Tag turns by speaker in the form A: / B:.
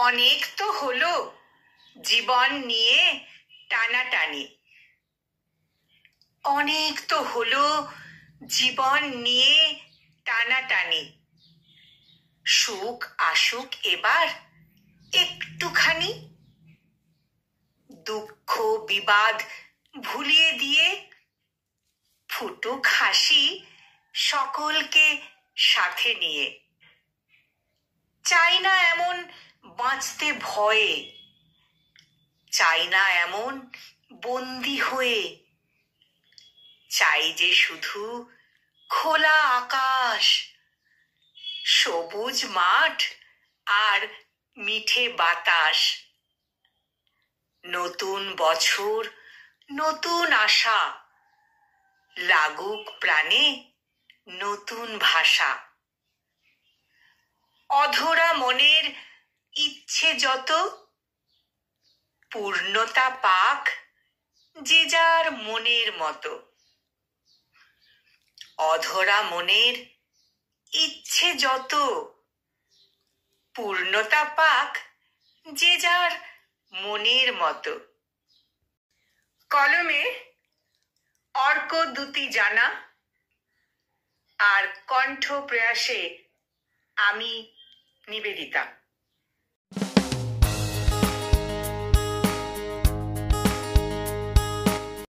A: অনেক তো হলো জীবন নিয়ে টানাটানি, অনেক তো হলো জীবন নিয়ে টানাটানি। সুখ আসুক এবার একটুখানি, দুঃখ বিবাদ ভুলিয়ে দিয়ে ফুটুক হাসি সকলকে সাথে নিয়ে। চাই না এমন বাঁচতে ভয়ে, চাই না এমন বন্দি হয়ে। চাই যে শুধু খোলা আকাশ, সবুজ মাঠ আর মিঠে বাতাস। নতুন বছর নতুন আশা, লাগুক প্রাণে নতুন ভাষা। অধরা মনের ইচ্ছে যত, পূর্ণতা পাক যে যার মনের মতো। অধরা মনের ইচ্ছে যত, পূর্ণতা পাক যে যার মনের মতো। কলমে অর্ক দুতি জানা, আর কণ্ঠ প্রয়াসে আমি নিবেদিতা।